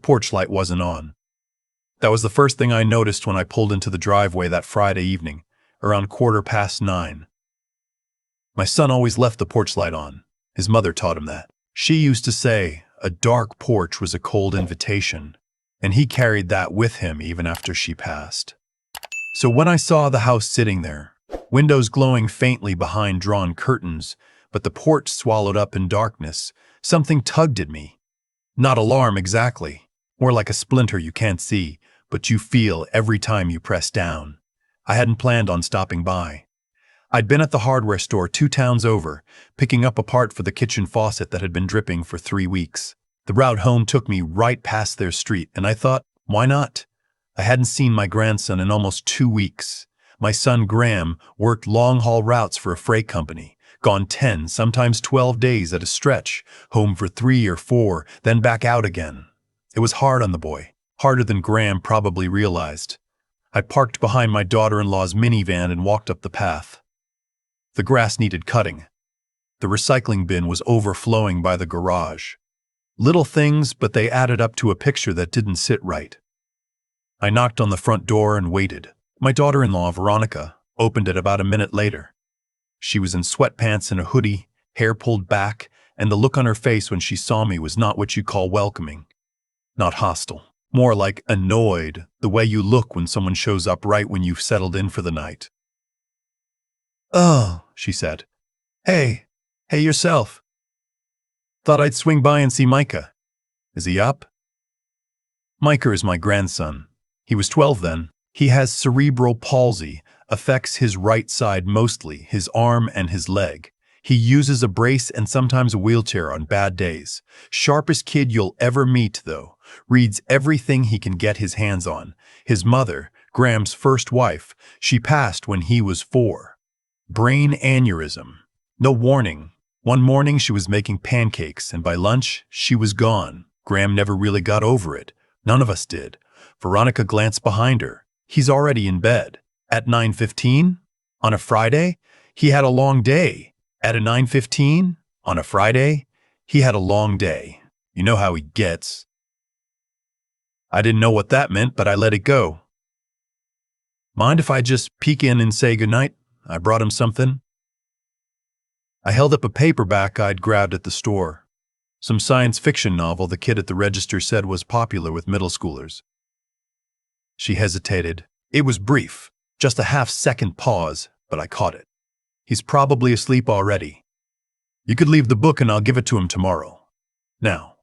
porch light wasn't on. That was the first thing I noticed when I pulled into the driveway that Friday evening, around 9:15. My son always left the porch light on. His mother taught him that. She used to say a dark porch was a cold invitation, and he carried that with him even after she passed. So when I saw the house sitting there, windows glowing faintly behind drawn curtains, but the porch swallowed up in darkness, something tugged at me. Not alarm exactly, more like a splinter you can't see, but you feel every time you press down. I hadn't planned on stopping by. I'd been at the hardware store 2 towns over, picking up a part for the kitchen faucet that had been dripping for 3 weeks. The route home took me right past their street, and I thought, why not? I hadn't seen my grandson in almost 2 weeks. My son Graham worked long-haul routes for a freight company, gone 10, sometimes 12 days at a stretch, home for 3 or 4, then back out again. It was hard on the boy, harder than Graham probably realized. I parked behind my daughter-in-law's minivan and walked up the path. The grass needed cutting. The recycling bin was overflowing by the garage. Little things, but they added up to a picture that didn't sit right. I knocked on the front door and waited. My daughter-in-law, Veronica, opened it about a minute later. She was in sweatpants and a hoodie, hair pulled back, and the look on her face when she saw me was not what you call welcoming. Not hostile. More like annoyed, the way you look when someone shows up right when you've settled in for the night. "Oh," she said. Hey yourself. Thought I'd swing by and see Micah. Is he up?" Micah is my grandson. He was 12 then. He has cerebral palsy, affects his right side mostly, his arm and his leg. He uses a brace and sometimes a wheelchair on bad days. Sharpest kid you'll ever meet, though. Reads everything he can get his hands on. His mother, Graham's first wife, she passed when he was 4. Brain aneurysm. No warning. One morning she was making pancakes, and by lunch, she was gone. Graham never really got over it. None of us did. Veronica glanced behind her. He's already in bed. At 9:15? On a Friday? He had a long day. At a 9:15? On a Friday? He had a long day. You know how he gets. I didn't know what that meant, but I let it go. Mind if I just peek in and say goodnight? I brought him something. I held up a paperback I'd grabbed at the store. Some science fiction novel the kid at the register said was popular with middle schoolers. She hesitated. It was brief, just a half-second pause, but I caught it. He's probably asleep already. You could leave the book and I'll give it to him tomorrow. Now,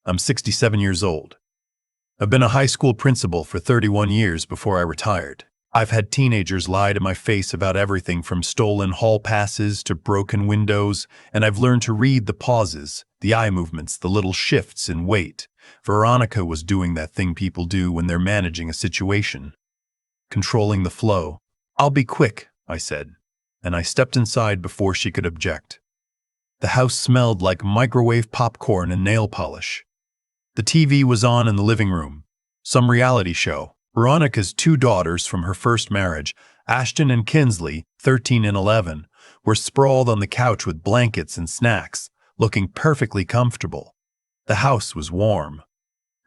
I'm 67 years old. I've been a high school principal for 31 years before I retired. I've had teenagers lie to my face about everything from stolen hall passes to broken windows, and I've learned to read the pauses, the eye movements, the little shifts in weight. Veronica was doing that thing people do when they're managing a situation. Controlling the flow. "I'll be quick," I said, and I stepped inside before she could object. The house smelled like microwave popcorn and nail polish. The TV was on in the living room. Some reality show. Veronica's 2 daughters from her first marriage, Ashton and Kinsley, 13 and 11, were sprawled on the couch with blankets and snacks, looking perfectly comfortable. The house was warm.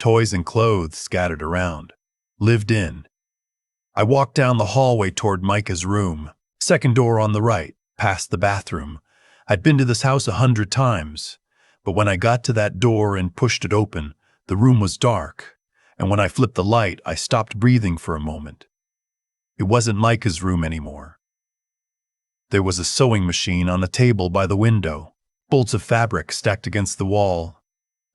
Toys and clothes scattered around. Lived in. I walked down the hallway toward Micah's room. Second door on the right, past the bathroom. I'd been to this house 100 times, but when I got to that door and pushed it open, the room was dark. And when I flipped the light, I stopped breathing for a moment. It wasn't Micah's room anymore. There was a sewing machine on a table by the window, bolts of fabric stacked against the wall,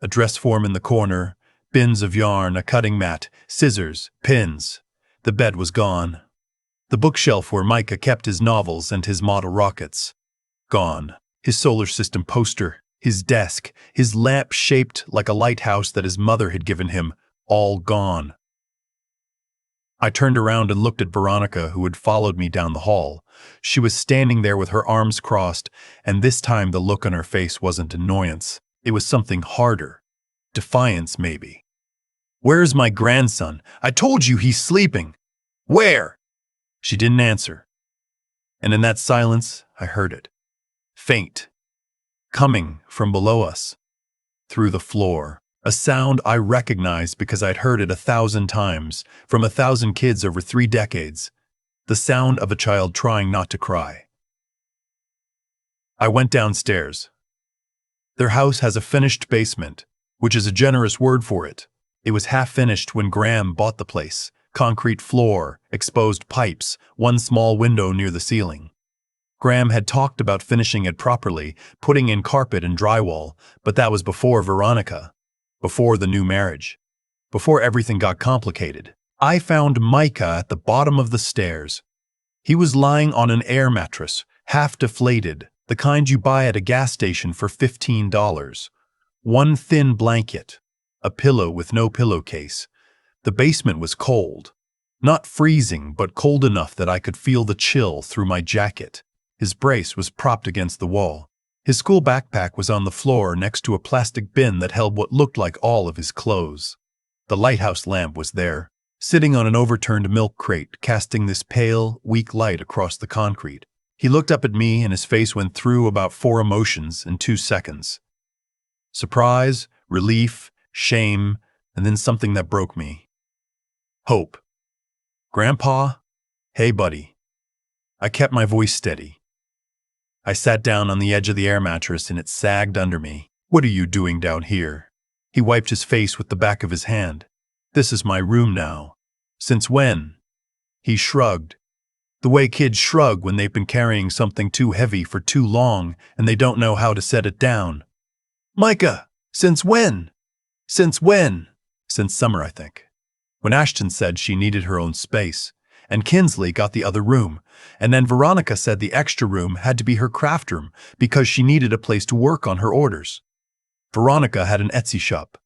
a dress form in the corner, bins of yarn, a cutting mat, scissors, pins. The bed was gone. The bookshelf where Micah kept his novels and his model rockets. Gone. His solar system poster, his desk, his lamp shaped like a lighthouse that his mother had given him. All gone. I turned around and looked at Veronica, who had followed me down the hall. She was standing there with her arms crossed, and this time the look on her face wasn't annoyance. It was something harder. Defiance, maybe. "Where's my grandson? I told you he's sleeping. Where?" She didn't answer. And in that silence, I heard it. Faint. Coming from below us. Through the floor. A sound I recognized because I'd heard it 1,000 times, from 1,000 kids over 3 decades. The sound of a child trying not to cry. I went downstairs. Their house has a finished basement, which is a generous word for it. It was half finished when Graham bought the place. Concrete floor, exposed pipes, one small window near the ceiling. Graham had talked about finishing it properly, putting in carpet and drywall, but that was before Veronica, before the new marriage, before everything got complicated. I found Micah at the bottom of the stairs. He was lying on an air mattress, half deflated, the kind you buy at a gas station for $15. One thin blanket, a pillow with no pillowcase. The basement was cold. Not freezing, but cold enough that I could feel the chill through my jacket. His brace was propped against the wall. His school backpack was on the floor next to a plastic bin that held what looked like all of his clothes. The lighthouse lamp was there, sitting on an overturned milk crate, casting this pale, weak light across the concrete. He looked up at me and his face went through about 4 emotions in 2 seconds. Surprise, relief, shame, and then something that broke me. Hope. Grandpa? Hey, buddy. I kept my voice steady. I sat down on the edge of the air mattress and it sagged under me. What are you doing down here? He wiped his face with the back of his hand. This is my room now. Since when? He shrugged. The way kids shrug when they've been carrying something too heavy for too long and they don't know how to set it down. Micah, since when? Since when? Since summer, I think. When Ashton said she needed her own space, and Kinsley got the other room, and then Veronica said the extra room had to be her craft room because she needed a place to work on her orders. Veronica had an Etsy shop,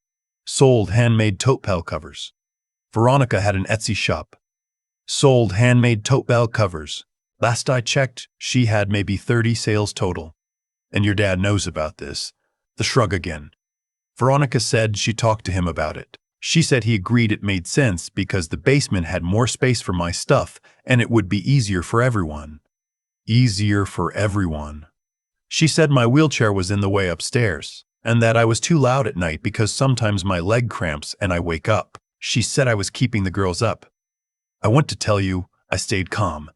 sold handmade tote bag covers. Veronica had an Etsy shop, sold handmade tote bag covers. Last I checked, she had maybe 30 sales total. And your dad knows about this. The shrug again. Veronica said she talked to him about it. She said he agreed it made sense because the basement had more space for my stuff and it would be easier for everyone. Easier for everyone. She said my wheelchair was in the way upstairs and that I was too loud at night because sometimes my leg cramps and I wake up. She said I was keeping the girls up. I want to tell you, I stayed calm,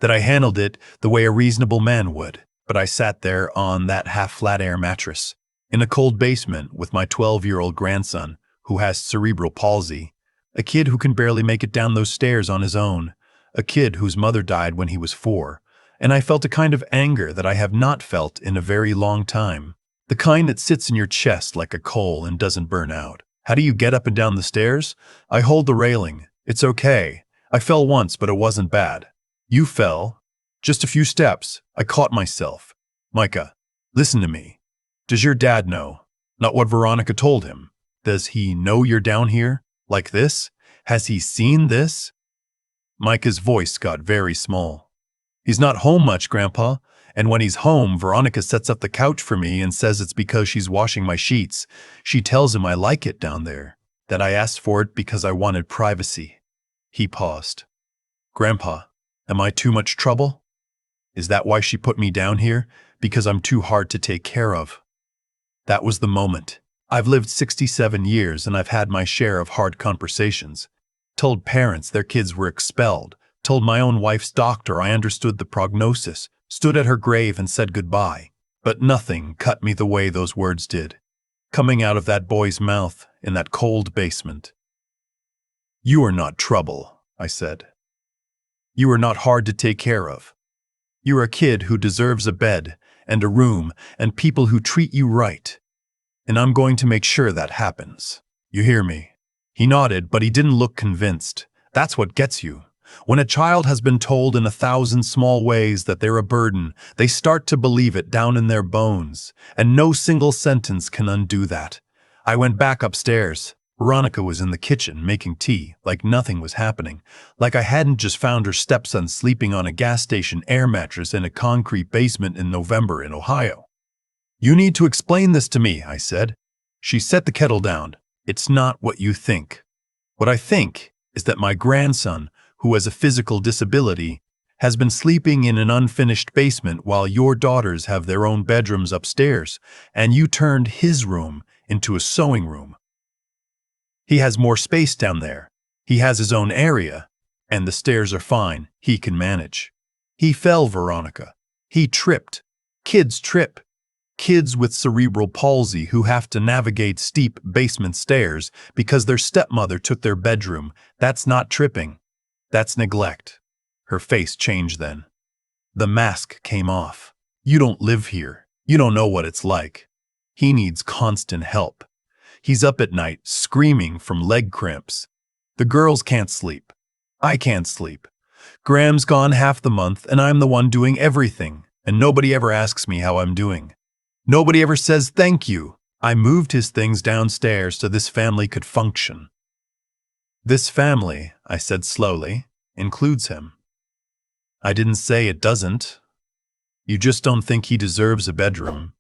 that I handled it the way a reasonable man would, but I sat there on that half-flat air mattress in a cold basement with my 12-year-old grandson who has cerebral palsy, a kid who can barely make it down those stairs on his own, a kid whose mother died when he was 4, and I felt a kind of anger that I have not felt in a very long time, the kind that sits in your chest like a coal and doesn't burn out. How do you get up and down the stairs? I hold the railing. It's okay. I fell once, but it wasn't bad. You fell. Just a few steps. I caught myself. Micah, listen to me. Does your dad know? Not what Veronica told him. Does he know you're down here? Like this? Has he seen this? Micah's voice got very small. He's not home much, Grandpa. And when he's home, Veronica sets up the couch for me and says it's because she's washing my sheets. She tells him I like it down there, that I asked for it because I wanted privacy. He paused. Grandpa, am I too much trouble? Is that why she put me down here? Because I'm too hard to take care of. That was the moment. I've lived 67 years and I've had my share of hard conversations. Told parents their kids were expelled. Told my own wife's doctor I understood the prognosis. Stood at her grave and said goodbye. But nothing cut me the way those words did, coming out of that boy's mouth in that cold basement. You are not trouble, I said. You are not hard to take care of. You're a kid who deserves a bed and a room and people who treat you right. And I'm going to make sure that happens. You hear me? He nodded, but he didn't look convinced. That's what gets you. When a child has been told in 1,000 small ways that they're a burden, they start to believe it down in their bones, and no single sentence can undo that. I went back upstairs. Veronica was in the kitchen making tea, like nothing was happening, like I hadn't just found her stepson sleeping on a gas station air mattress in a concrete basement in November in Ohio. You need to explain this to me, I said. She set the kettle down. It's not what you think. What I think is that my grandson, who has a physical disability, has been sleeping in an unfinished basement while your daughters have their own bedrooms upstairs, and you turned his room into a sewing room. He has more space down there. He has his own area, and the stairs are fine. He can manage. He fell, Veronica. He tripped. Kids trip. Kids with cerebral palsy who have to navigate steep basement stairs because their stepmother took their bedroom. That's not tripping. That's neglect. Her face changed then. The mask came off. You don't live here. You don't know what it's like. He needs constant help. He's up at night, screaming from leg cramps. The girls can't sleep. I can't sleep. Graham's gone half the month, and I'm the one doing everything, and nobody ever asks me how I'm doing. Nobody ever says thank you. I moved his things downstairs so this family could function. This family, I said slowly, includes him. I didn't say it doesn't. You just don't think he deserves a bedroom.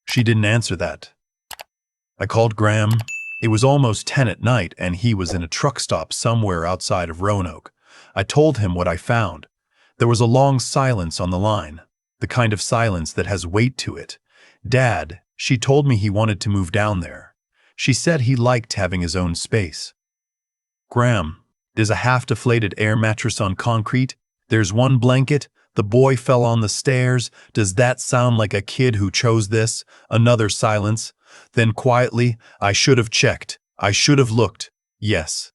She didn't answer that. I called Graham. It was almost 10 at night, and he was in a truck stop somewhere outside of Roanoke. I told him what I found. There was a long silence on the line, the kind of silence that has weight to it. Dad, she told me he wanted to move down there. She said he liked having his own space. Graham, there's a half-deflated air mattress on concrete. There's one blanket. The boy fell on the stairs. Does that sound like a kid who chose this? Another silence. Then quietly, I should have checked. I should have looked. Yes.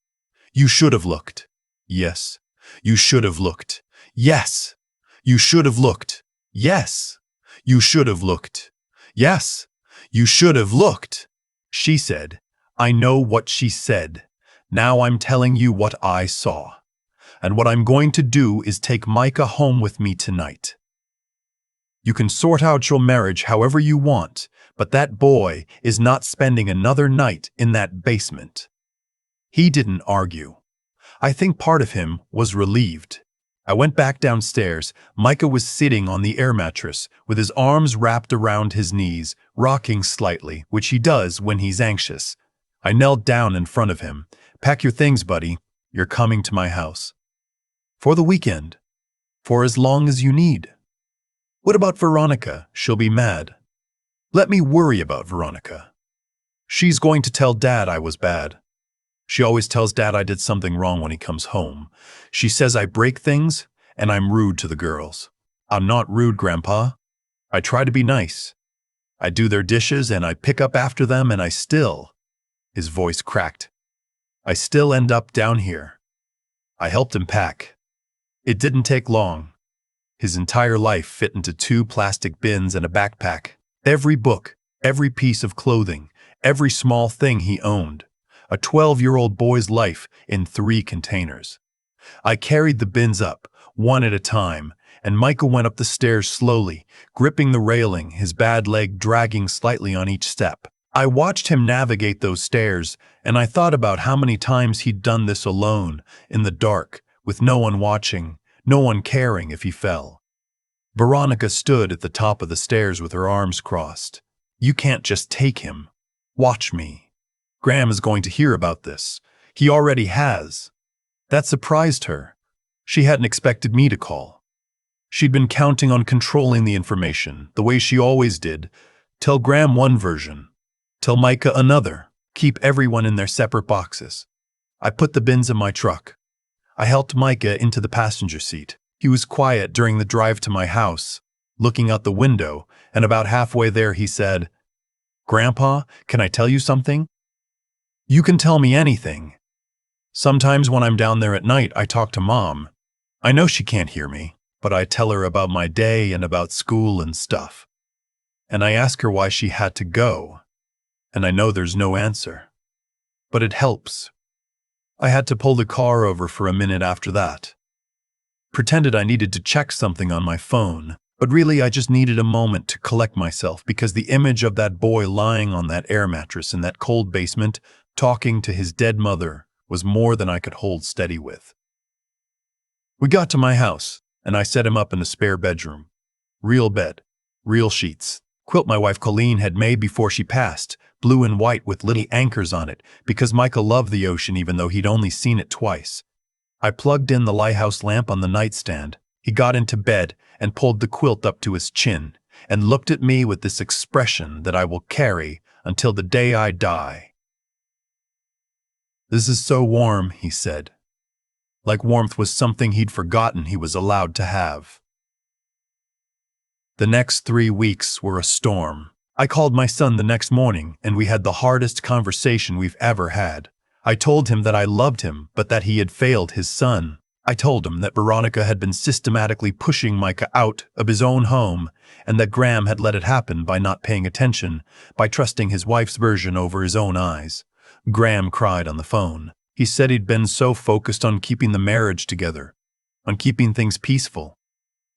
You should have looked. Yes. You should have looked. Yes. You should have looked. Yes. You should have looked. Yes. You should have looked. She said. I know what she said. Now I'm telling you what I saw. And what I'm going to do is take Micah home with me tonight. You can sort out your marriage however you want, but that boy is not spending another night in that basement. He didn't argue. I think part of him was relieved. I went back downstairs. Micah was sitting on the air mattress with his arms wrapped around his knees, rocking slightly, which he does when he's anxious. I knelt down in front of him. Pack your things, buddy. You're coming to my house. For the weekend. For as long as you need. What about Veronica? She'll be mad. Let me worry about Veronica. She's going to tell Dad I was bad. She always tells Dad I did something wrong when he comes home. She says I break things and I'm rude to the girls. I'm not rude, Grandpa. I try to be nice. I do their dishes and I pick up after them and I still, his voice cracked, I still end up down here. I helped him pack. It didn't take long. His entire life fit into 2 plastic bins and a backpack. Every book, every piece of clothing, every small thing he owned. A 12-year-old boy's life in 3 containers. I carried the bins up, one at a time, and Micah went up the stairs slowly, gripping the railing, his bad leg dragging slightly on each step. I watched him navigate those stairs, and I thought about how many times he'd done this alone, in the dark, with no one watching, no one caring if he fell. Veronica stood at the top of the stairs with her arms crossed. You can't just take him. Watch me. Graham is going to hear about this. He already has. That surprised her. She hadn't expected me to call. She'd been counting on controlling the information, the way she always did. Tell Graham one version. Tell Micah another. Keep everyone in their separate boxes. I put the bins in my truck. I helped Micah into the passenger seat. He was quiet during the drive to my house, looking out the window, and about halfway there he said, Grandpa, can I tell you something? You can tell me anything. Sometimes when I'm down there at night, I talk to Mom. I know she can't hear me, but I tell her about my day and about school and stuff. And I ask her why she had to go. And I know there's no answer. But it helps. I had to pull the car over for a minute after that. Pretended I needed to check something on my phone, but really I just needed a moment to collect myself because the image of that boy lying on that air mattress in that cold basement, talking to his dead mother, was more than I could hold steady with. We got to my house, and I set him up in the spare bedroom. Real bed, real sheets. Quilt my wife Colleen had made before she passed, blue and white with little anchors on it, because Michael loved the ocean even though he'd only seen it twice. I plugged in the lighthouse lamp on the nightstand. He got into bed and pulled the quilt up to his chin and looked at me with this expression that I will carry until the day I die. "This is so warm," he said. Like warmth was something he'd forgotten he was allowed to have. The next 3 weeks were a storm. I called my son the next morning, and we had the hardest conversation we've ever had. I told him that I loved him, but that he had failed his son. I told him that Veronica had been systematically pushing Micah out of his own home, and that Graham had let it happen by not paying attention, by trusting his wife's version over his own eyes. Graham cried on the phone. He said he'd been so focused on keeping the marriage together, on keeping things peaceful,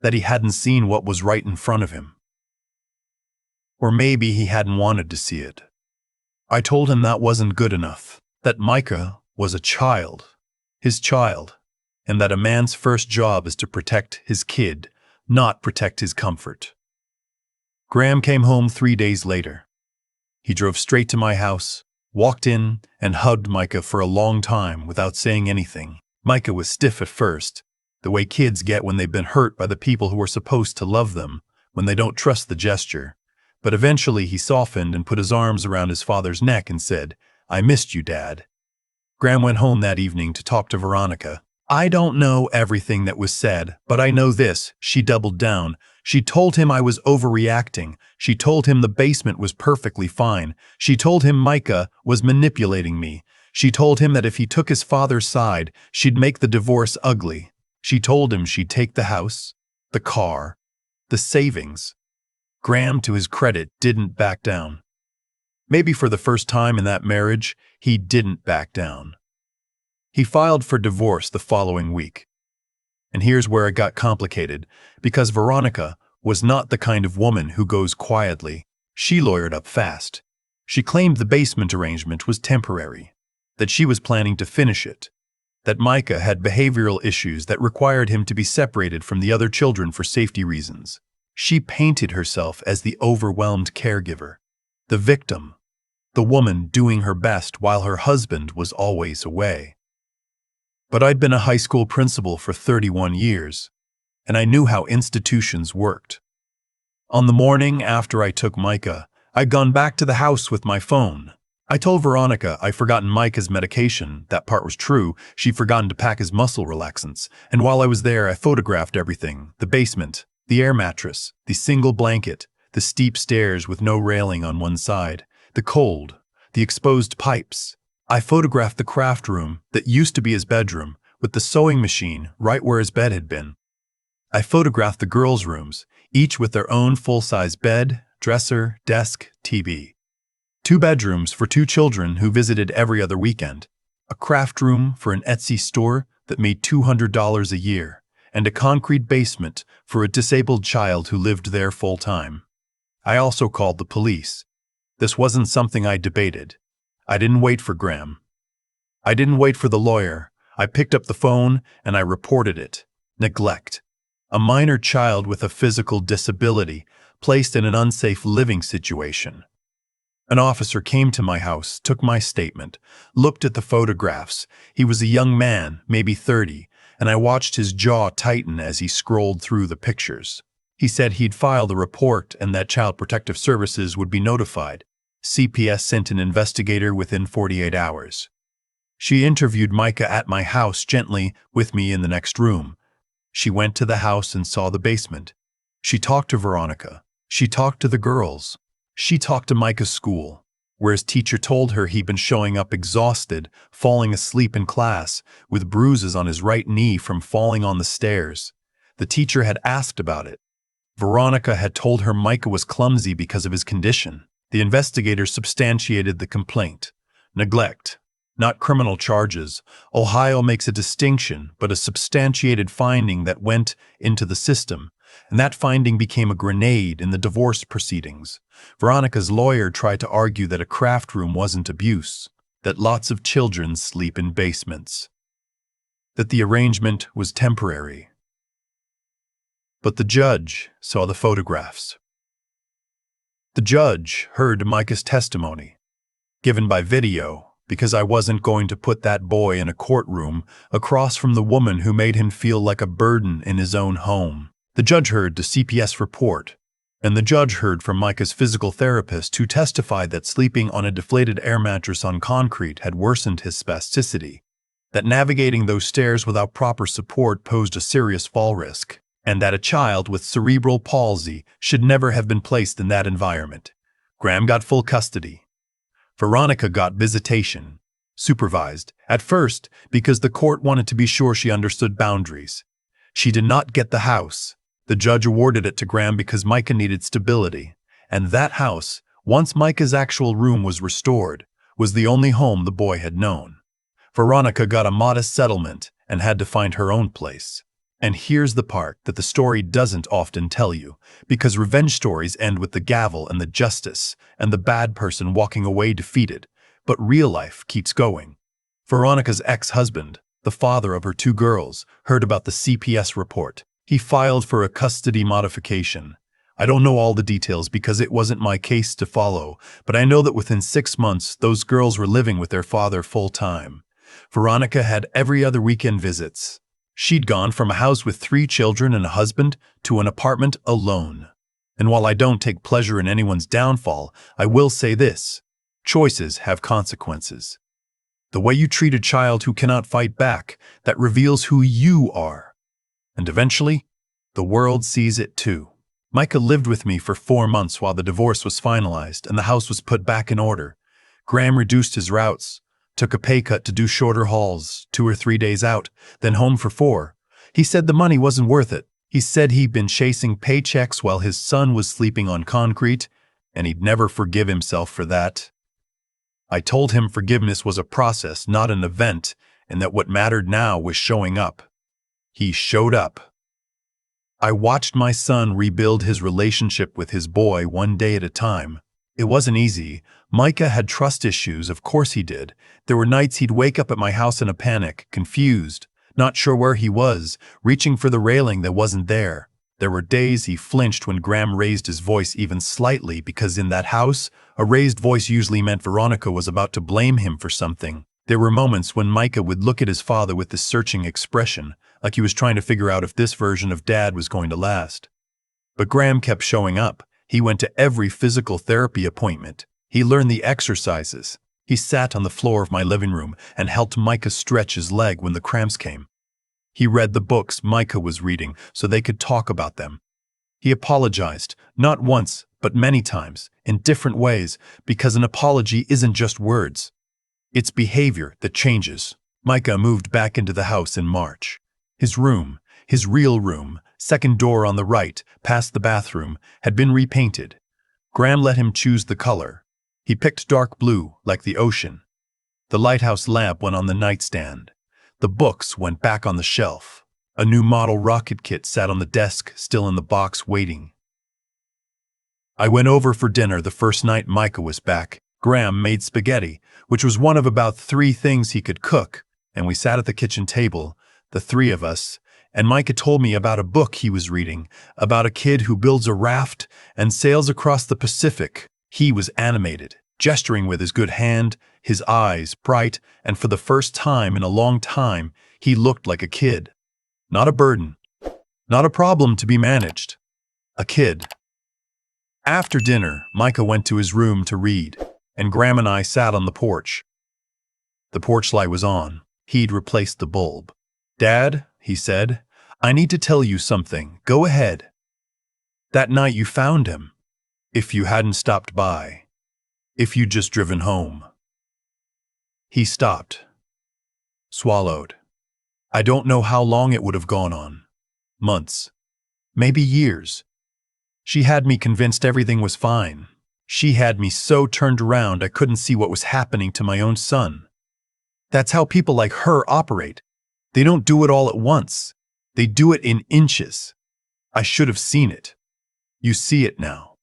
that he hadn't seen what was right in front of him. Or maybe he hadn't wanted to see it. I told him that wasn't good enough, that Micah was a child, his child, and that a man's first job is to protect his kid, not protect his comfort. Graham came home 3 days later. He drove straight to my house, walked in, and hugged Micah for a long time without saying anything. Micah was stiff at first, the way kids get when they've been hurt by the people who are supposed to love them, when they don't trust the gesture. But eventually he softened and put his arms around his father's neck and said, "I missed you, Dad." Graham went home that evening to talk to Veronica. "I don't know everything that was said, but I know this," she doubled down. She told him I was overreacting. She told him the basement was perfectly fine. She told him Micah was manipulating me. She told him that if he took his father's side, she'd make the divorce ugly. She told him she'd take the house, the car, the savings. Graham, to his credit, didn't back down. Maybe for the first time in that marriage, he didn't back down. He filed for divorce the following week. And here's where it got complicated, because Veronica was not the kind of woman who goes quietly. She lawyered up fast. She claimed the basement arrangement was temporary, that she was planning to finish it, that Micah had behavioral issues that required him to be separated from the other children for safety reasons. She painted herself as the overwhelmed caregiver, the victim, the woman doing her best while her husband was always away. But I'd been a high school principal for 31 years, and I knew how institutions worked. On the morning after I took Micah, I'd gone back to the house with my phone. I told Veronica I'd forgotten Micah's medication. That part was true. She'd forgotten to pack his muscle relaxants. And while I was there, I photographed everything: the basement, the air mattress, the single blanket, the steep stairs with no railing on one side, the cold, the exposed pipes. I photographed the craft room that used to be his bedroom, with the sewing machine right where his bed had been. I photographed the girls' rooms, each with their own full-size bed, dresser, desk, TV. 2 bedrooms for 2 children who visited every other weekend, a craft room for an Etsy store that made $200 a year, and a concrete basement for a disabled child who lived there full-time. I also called the police. This wasn't something I debated. I didn't wait for Graham. I didn't wait for the lawyer. I picked up the phone and I reported it. Neglect. A minor child with a physical disability placed in an unsafe living situation. An officer came to my house, took my statement, looked at the photographs. He was a young man, maybe 30, and I watched his jaw tighten as he scrolled through the pictures. He said he'd file the report and that Child Protective Services would be notified. CPS sent an investigator within 48 hours. She interviewed Micah at my house gently with me in the next room. She went to the house and saw the basement. She talked to Veronica. She talked to the girls. She talked to Micah's school, where his teacher told her he'd been showing up exhausted, falling asleep in class, with bruises on his right knee from falling on the stairs. The teacher had asked about it. Veronica had told her Micah was clumsy because of his condition. The investigator substantiated the complaint. Neglect, not criminal charges. Ohio makes a distinction, but a substantiated finding that went into the system, and that finding became a grenade in the divorce proceedings. Veronica's lawyer tried to argue that a craft room wasn't abuse, that lots of children sleep in basements, that the arrangement was temporary. But the judge saw the photographs. The judge heard Micah's testimony, given by video, because I wasn't going to put that boy in a courtroom across from the woman who made him feel like a burden in his own home. The judge heard the CPS report, And the judge heard from Micah's physical therapist, who testified that sleeping on a deflated air mattress on concrete had worsened his spasticity, that navigating those stairs without proper support posed a serious fall risk, and that a child with cerebral palsy should never have been placed in that environment. Graham got full custody. Veronica got visitation, supervised, at first because the court wanted to be sure she understood boundaries. She did not get the house. The judge awarded it to Graham because Micah needed stability, and that house, once Micah's actual room was restored, was the only home the boy had known. Veronica got a modest settlement and had to find her own place. And here's the part that the story doesn't often tell you, because revenge stories end with the gavel and the justice and the bad person walking away defeated, but real life keeps going. Veronica's ex-husband, the father of her 2 girls, heard about the CPS report. He filed for a custody modification. I don't know all the details because it wasn't my case to follow, but I know that within 6 months, those girls were living with their father full-time. Veronica had every other weekend visits. She'd gone from a house with 3 children and a husband to an apartment alone. And while I don't take pleasure in anyone's downfall, I will say this: choices have consequences. The way you treat a child who cannot fight back, that reveals who you are. And eventually, the world sees it too. Micah lived with me for 4 months while the divorce was finalized and the house was put back in order. Graham reduced his routes, took a pay cut to do shorter hauls, 2 or 3 days out, then home for 4. He said the money wasn't worth it. He said he'd been chasing paychecks while his son was sleeping on concrete, and he'd never forgive himself for that. I told him forgiveness was a process, not an event, and that what mattered now was showing up. He showed up. I watched my son rebuild his relationship with his boy one day at a time. It wasn't easy. Micah had trust issues, of course he did. There were nights he'd wake up at my house in a panic, confused, not sure where he was, reaching for the railing that wasn't there. There were days he flinched when Graham raised his voice even slightly, because in that house, a raised voice usually meant Veronica was about to blame him for something. There were moments when Micah would look at his father with this searching expression, like he was trying to figure out if this version of Dad was going to last. But Graham kept showing up. He went to every physical therapy appointment. He learned the exercises. He sat on the floor of my living room and helped Micah stretch his leg when the cramps came. He read the books Micah was reading so they could talk about them. He apologized, not once, but many times, in different ways, because an apology isn't just words. It's behavior that changes. Micah moved back into the house in March. His room, his real room, second door on the right, past the bathroom, had been repainted. Graham let him choose the color. He picked dark blue, like the ocean. The lighthouse lamp went on the nightstand. The books went back on the shelf. A new model rocket kit sat on the desk, still in the box, waiting. I went over for dinner the first night Micah was back. Graham made spaghetti, which was one of about 3 things he could cook, and we sat at the kitchen table, the 3 of us, and Micah told me about a book he was reading, about a kid who builds a raft and sails across the Pacific. He was animated, gesturing with his good hand, his eyes bright, and for the first time in a long time, he looked like a kid. Not a burden, not a problem to be managed. A kid. After dinner, Micah went to his room to read, and Graham and I sat on the porch. The porch light was on. He'd replaced the bulb. "Dad," he said, "I need to tell you something. Go ahead." "That night you found him. If you hadn't stopped by. If you'd just driven home." He stopped. Swallowed. I don't know how long it would have gone on. Months. Maybe years. She had me convinced everything was fine. She had me so turned around I couldn't see what was happening to my own son. That's how people like her operate. They don't do it all at once. They do it in inches. I should have seen it. You see it now.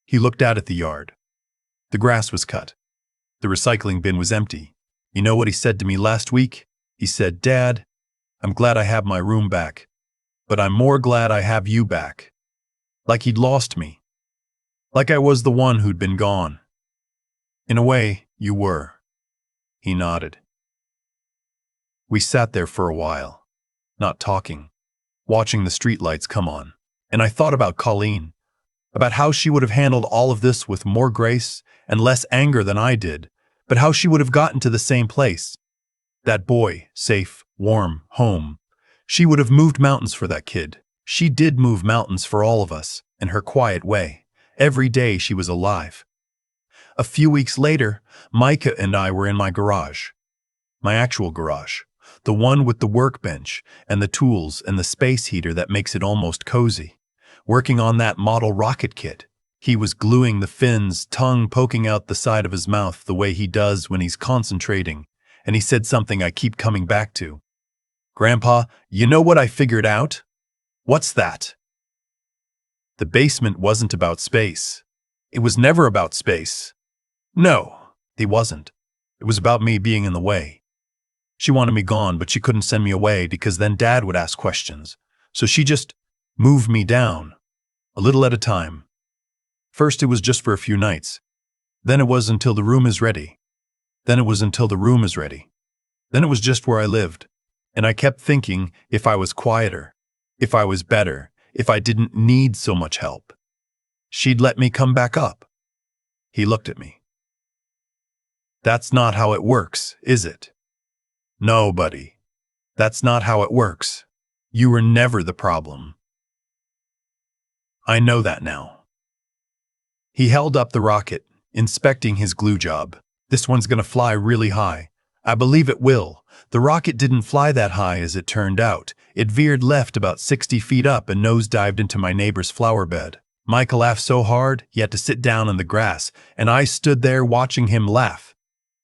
He looked out at the yard. The grass was cut. The recycling bin was empty. You know what he said to me last week? He said, "Dad, I'm glad I have my room back, but I'm more glad I have you back." Like he'd lost me. Like I was the one who'd been gone. "In a way, you were." He nodded. We sat there for a while, not talking, watching the streetlights come on, and I thought about Colleen. about how she would have handled all of this with more grace and less anger than I did, but how she would have gotten to the same place. That boy, safe, warm, home. She would have moved mountains for that kid. She did move mountains for all of us, in her quiet way, every day she was alive. A few weeks later, Micah and I were in my garage. My actual garage. The one with the workbench and the tools and the space heater that makes it almost cozy. Working on that model rocket kit. He was gluing the fins, tongue poking out the side of his mouth the way he does when he's concentrating, and he said something I keep coming back to. "Grandpa, you know what I figured out?" "What's that?" The basement wasn't about space. It was never about space. No, it wasn't. It was about me being in the way. She wanted me gone, but she couldn't send me away because then Dad would ask questions. So she just moved me down, a little at a time. First it was just for a few nights. Then it was until the room is ready. Then it was until the room is ready. Then it was just where I lived. And I kept thinking if I was quieter, if I was better, if I didn't need so much help, she'd let me come back up. He looked at me. "That's not how it works, is it?" "No, buddy. That's not how it works. You were never the problem." I know that now. He held up the rocket, inspecting his glue job. "This one's gonna fly really high. I believe it will." The rocket didn't fly that high as it turned out. It veered left about 60 feet up and nosedived into my neighbor's flower bed. Micah laughed so hard he had to sit down in the grass, and I stood there watching him laugh.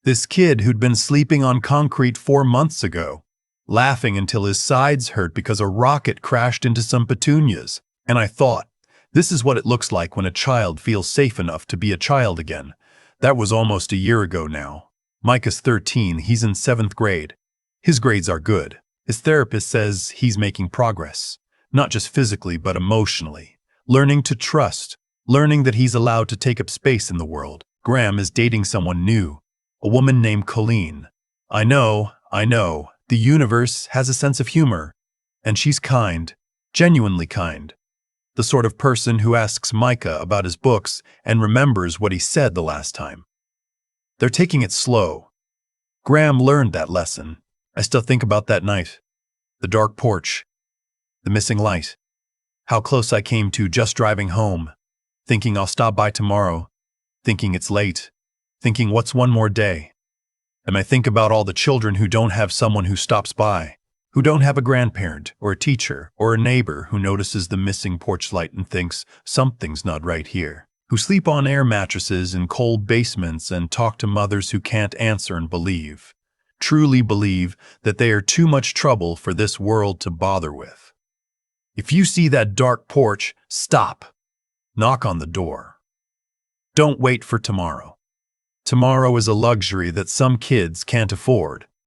This kid who'd been sleeping on concrete 4 months ago, laughing until his sides hurt because a rocket crashed into some petunias. And I thought, this is what it looks like when a child feels safe enough to be a child again. That was almost a year ago now. Micah's 13, he's in 7th grade. His grades are good. His therapist says he's making progress, not just physically but emotionally. Learning to trust, learning that he's allowed to take up space in the world. Graham is dating someone new, a woman named Colleen. I know, the universe has a sense of humor, and she's kind, genuinely kind. The sort of person who asks Micah about his books and remembers what he said the last time. They're taking it slow. Graham learned that lesson. I still think about that night. The dark porch. The missing light. How close I came to just driving home. Thinking I'll stop by tomorrow. Thinking it's late. Thinking what's one more day. And I think about all the children who don't have someone who stops by. Who don't have a grandparent or a teacher or a neighbor who notices the missing porch light and thinks something's not right here. Who sleep on air mattresses in cold basements and talk to mothers who can't answer and believe. Truly believe that they are too much trouble for this world to bother with. If you see that dark porch, stop. Knock on the door. Don't wait for tomorrow. Tomorrow is a luxury that some kids can't afford.